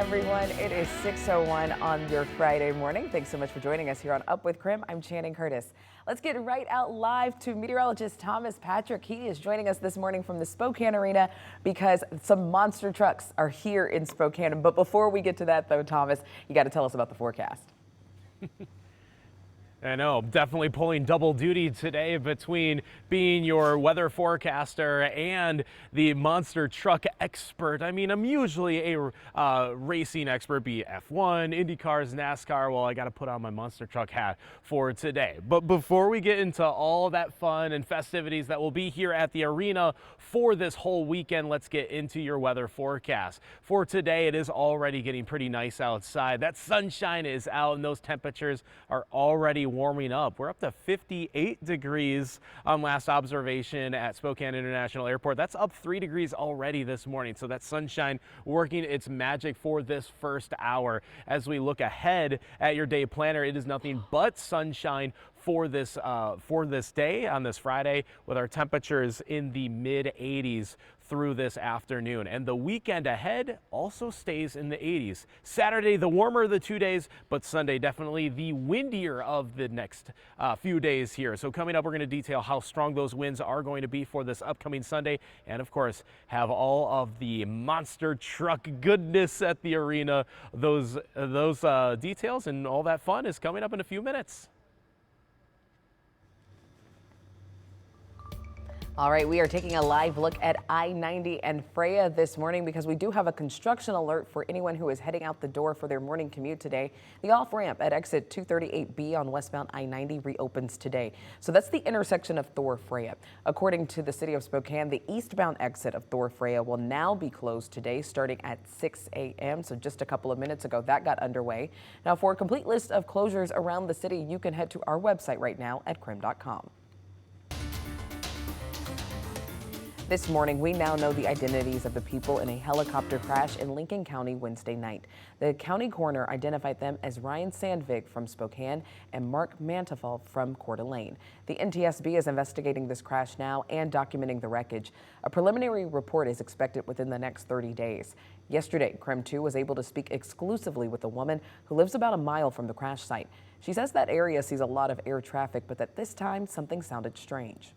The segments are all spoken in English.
everyone. It is 6:01 on your Friday morning. Thanks so much for joining us here on Up with KREM. I'm Channing Curtis. Let's get right out live to meteorologist Thomas Patrick. He is joining us this morning from the Spokane Arena because some monster trucks are here in Spokane. But before we get to that, though, Thomas, you got to tell us about the forecast. I know, definitely pulling double duty today between being your weather forecaster and the monster truck expert. I mean, I'm usually a racing expert, be it F1, Indy cars, NASCAR. Well, I got to put on my monster truck hat for today. But before we get into all that fun and festivities that will be here at the arena for this whole weekend, let's get into your weather forecast. For today, it is already getting pretty nice outside. That sunshine is out and those temperatures are already warming up. We're up to 58 degrees on last observation at Spokane International Airport. That's up 3 degrees already this morning. So that sunshine working its magic for this first hour. As we look ahead at your day planner, it is nothing but sunshine for this day on this Friday, with our temperatures in the mid 80s through this afternoon. And the weekend ahead also stays in the 80s. Saturday, the warmer of the 2 days, but Sunday definitely the windier of the next few days here. So coming up, we're going to detail how strong those winds are going to be for this upcoming Sunday, and of course have all of the monster truck goodness at the arena. Those details and all that fun is coming up in a few minutes. All right, we are taking a live look at I90 and Freya this morning because we do have a construction alert for anyone who is heading out the door for their morning commute today. The off-ramp at exit 238B on westbound I90 reopens today. So that's the intersection of Thor-Freya. According to the city of Spokane, the eastbound exit of Thor-Freya will now be closed today starting at 6 a.m. So just a couple of minutes ago, that got underway. Now, for a complete list of closures around the city, you can head to our website right now at krem.com. This morning, we now know the identities of the people in a helicopter crash in Lincoln County Wednesday night. The county coroner identified them as Ryan Sandvig from Spokane and Mark Mantefall from Coeur d'Alene. The NTSB is investigating this crash now and documenting the wreckage. A preliminary report is expected within the next 30 days. Yesterday, KREM 2 was able to speak exclusively with a woman who lives about a mile from the crash site. She says that area sees a lot of air traffic, but that this time something sounded strange.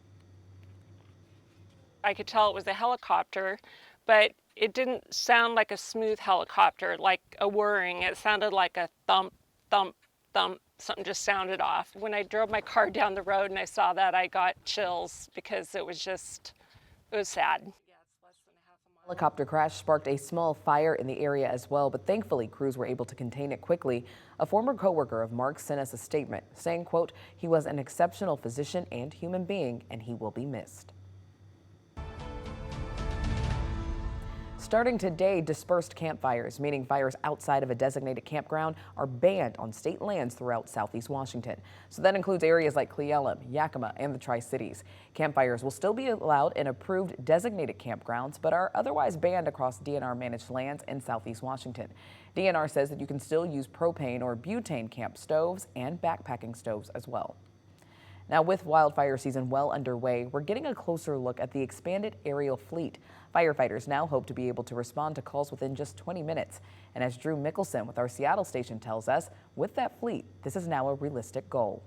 I could tell it was a helicopter, but it didn't sound like a smooth helicopter, like a whirring. It sounded like a thump, thump, thump. Something just sounded off. When I drove my car down the road and I saw that, I got chills because it was sad. Helicopter crash sparked a small fire in the area as well, but thankfully crews were able to contain it quickly. A former coworker of Mark sent us a statement saying, quote, "He was an exceptional physician and human being, and he will be missed." Starting today, dispersed campfires, meaning fires outside of a designated campground, are banned on state lands throughout southeast Washington. So that includes areas like Cle Elum, Yakima, and the Tri-Cities. Campfires will still be allowed in approved designated campgrounds, but are otherwise banned across DNR managed lands in southeast Washington. DNR says that you can still use propane or butane camp stoves and backpacking stoves as well. Now, with wildfire season well underway, we're getting a closer look at the expanded aerial fleet. Firefighters now hope to be able to respond to calls within just 20 minutes. And as Drew Mickelson with our Seattle station tells us, with that fleet, this is now a realistic goal.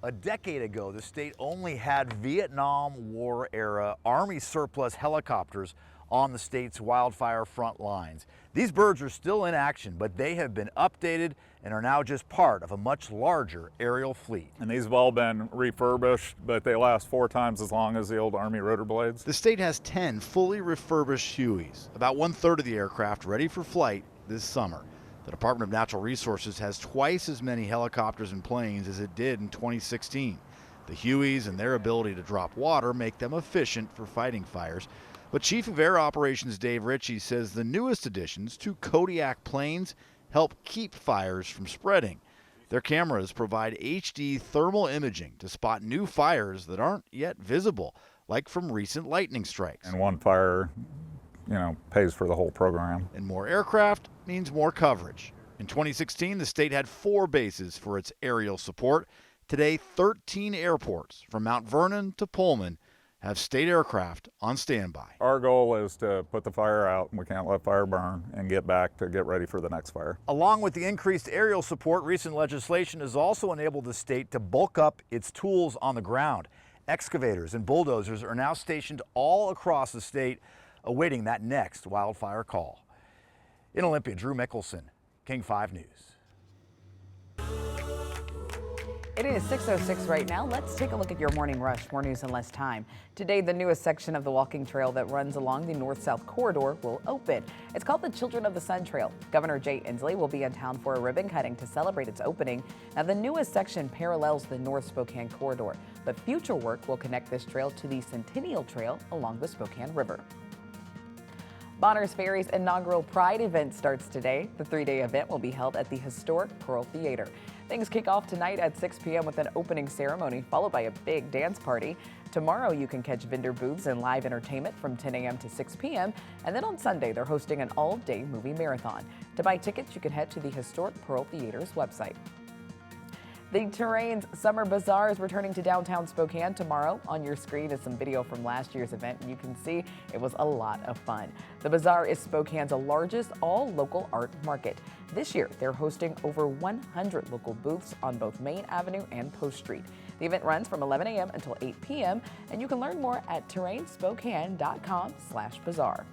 A decade ago, the state only had Vietnam War era Army surplus helicopters on the state's wildfire front lines. These birds are still in action, but they have been updated and are now just part of a much larger aerial fleet. And these have all been refurbished, but they last 4 times as long as the old Army rotor blades. The state has 10 fully refurbished Hueys, about 1/3 of the aircraft ready for flight this summer. The Department of Natural Resources has twice as many helicopters and planes as it did in 2016. The Hueys and their ability to drop water make them efficient for fighting fires. But Chief of Air Operations Dave Ritchie says the newest additions to Kodiak planes help keep fires from spreading. Their cameras provide HD thermal imaging to spot new fires that aren't yet visible, like from recent lightning strikes. And one fire, pays for the whole program. And more aircraft means more coverage. In 2016, the state had 4 bases for its aerial support. Today, 13 airports, from Mount Vernon to Pullman, have state aircraft on standby. Our goal is to put the fire out, and we can't let fire burn, and get back to get ready for the next fire. Along with the increased aerial support, recent legislation has also enabled the state to bulk up its tools on the ground. Excavators and bulldozers are now stationed all across the state, awaiting that next wildfire call. In Olympia, Drew Mickelson, King 5 News. It is 6:06 right now. Let's take a look at your morning rush. More news in less time. Today, the newest section of the walking trail that runs along the north-south corridor will open. It's called the Children of the Sun Trail. Governor Jay Inslee will be in town for a ribbon cutting to celebrate its opening. Now, the newest section parallels the North Spokane corridor, but future work will connect this trail to the Centennial Trail along the Spokane River. Bonners Ferry's inaugural Pride event starts today. The 3-day event will be held at the historic Pearl Theater. Things kick off tonight at 6 p.m. with an opening ceremony, followed by a big dance party. Tomorrow, you can catch vendor booths and live entertainment from 10 a.m. to 6 p.m. And then on Sunday, they're hosting an all-day movie marathon. To buy tickets, you can head to the historic Pearl Theater's website. The Terrain's Summer Bazaar is returning to downtown Spokane tomorrow. On your screen is some video from last year's event, and you can see it was a lot of fun. The bazaar is Spokane's largest all-local art market. This year, they're hosting over 100 local booths on both Main Avenue and Post Street. The event runs from 11 a.m. until 8 p.m., and you can learn more at terrainspokane.com/bazaar.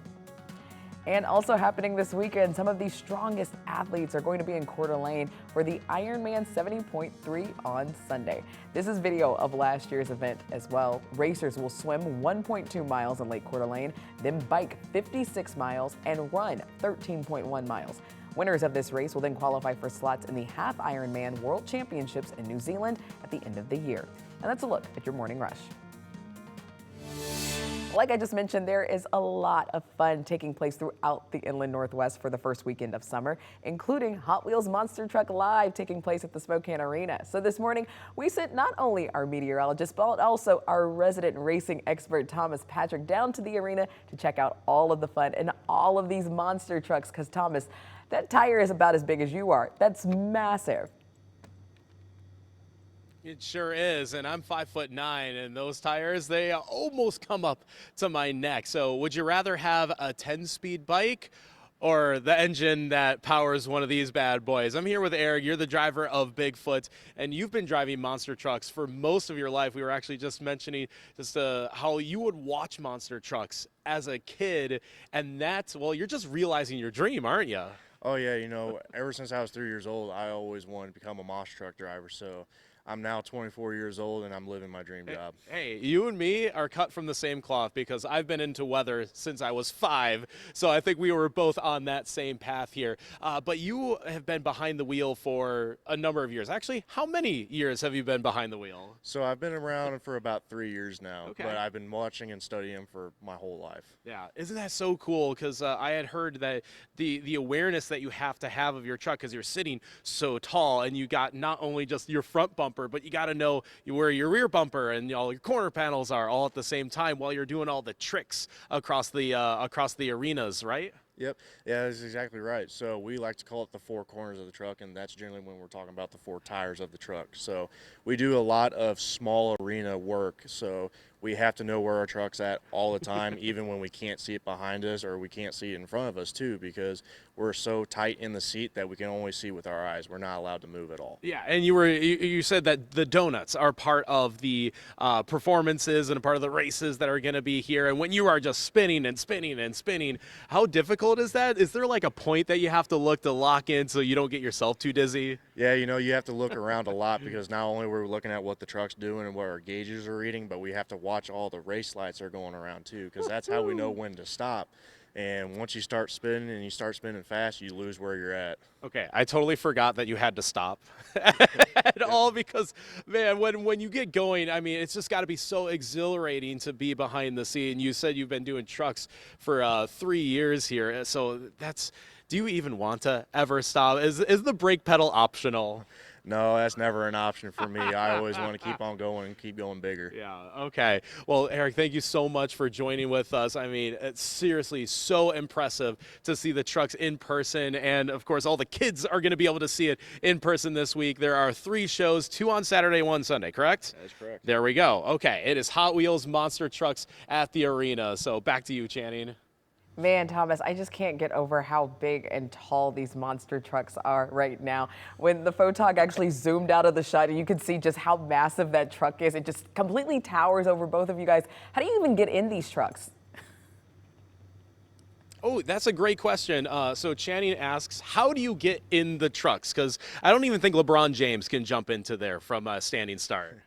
And also happening this weekend, some of the strongest athletes are going to be in Coeur d'Alene for the Ironman 70.3 on Sunday. This is video of last year's event as well. Racers will swim 1.2 miles in Lake Coeur d'Alene, then bike 56 miles and run 13.1 miles. Winners of this race will then qualify for slots in the Half Ironman World Championships in New Zealand at the end of the year. And that's a look at your morning rush. Like I just mentioned, there is a lot of fun taking place throughout the Inland Northwest for the first weekend of summer, including Hot Wheels Monster Truck Live taking place at the Spokane Arena. So this morning, we sent not only our meteorologist, but also our resident racing expert, Thomas Patrick, down to the arena to check out all of the fun and all of these monster trucks. Because, Thomas, that tire is about as big as you are. That's massive. It sure is, and I'm 5'9", and those tires, they almost come up to my neck. So would you rather have a 10-speed bike or the engine that powers one of these bad boys? I'm here with Eric. You're the driver of Bigfoot, and you've been driving monster trucks for most of your life. We were actually just mentioning just how you would watch monster trucks as a kid, and that's, well, you're just realizing your dream, aren't you? Oh, yeah, you know, ever since I was 3 years old, I always wanted to become a monster truck driver, so I'm now 24 years old, and I'm living my dream job. Hey, you and me are cut from the same cloth because I've been into weather since I was 5, so I think we were both on that same path here. But you have been behind the wheel for a number of years. Actually, how many years have you been behind the wheel? So I've been around for about 3 years now, Okay. but I've been watching and studying for my whole life. Yeah, isn't that so cool? Because I had heard that the awareness that you have to have of your truck, because you're sitting so tall, and you got not only just your front bumper, but you got to know where your rear bumper and all your corner panels are all at the same time while you're doing all the tricks across the arenas, right? Yep, yeah, that's exactly right. So we like to call it the four corners of the truck, and that's generally when we're talking about the four tires of the truck. So we do a lot of small arena work, so we have to know where our truck's at all the time, even when we can't see it behind us or we can't see it in front of us too, because we're so tight in the seat that we can only see with our eyes. We're not allowed to move at all. Yeah, and you said that the donuts are part of the performances and a part of the races that are going to be here. And when you are just spinning and spinning and spinning, how difficult is that? Is there like a point that you have to look to lock in so you don't get yourself too dizzy? Yeah, you know, you have to look around a lot because not only we're looking at what the truck's doing and what our gauges are reading, but we have to watch all the race lights that are going around too, because that's how we know when to stop. And once you start spinning and you start spinning fast, you lose where you're at. Okay, I totally forgot that you had to stop at all because, man, when you get going, I mean, it's just got to be so exhilarating to be behind the scene. You said you've been doing trucks for 3 years here, so do you even want to ever stop? Is the brake pedal optional? No, that's never an option for me. I always want to keep on going and keep going bigger. Yeah, okay. Well, Eric, thank you so much for joining with us. I mean, it's seriously so impressive to see the trucks in person. And of course, all the kids are going to be able to see it in person this week. There are 3 shows, 2 on Saturday, 1 Sunday, correct? That's correct. There we go. Okay, it is Hot Wheels monster trucks at the arena. So back to you, Channing. Man, Thomas, I just can't get over how big and tall these monster trucks are right now. When the photog actually zoomed out of the shot, you could see just how massive that truck is. It just completely towers over both of you guys. How do you even get in these trucks? Oh, that's a great question. So Channing asks, how do you get in the trucks? Because I don't even think LeBron James can jump into there from a standing start.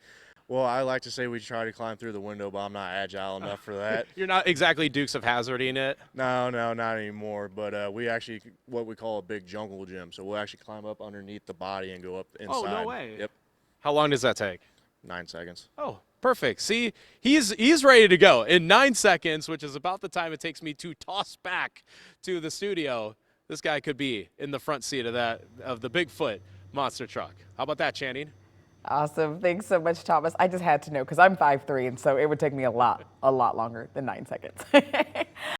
Well, I like to say we try to climb through the window, but I'm not agile enough for that. You're not exactly Dukes of Hazzarding it. No, not anymore. But we actually, what we call a big jungle gym. So we'll actually climb up underneath the body and go up inside. Oh, no way. Yep, How long does that take? 9 seconds. Oh, perfect. See, he's ready to go in 9 seconds, which is about the time it takes me to toss back to the studio. This guy could be in the front seat of the Bigfoot monster truck. How about that, Channing? Awesome. Thanks so much, Thomas. I just had to know because I'm 5'3", and so it would take me a lot longer than 9 seconds.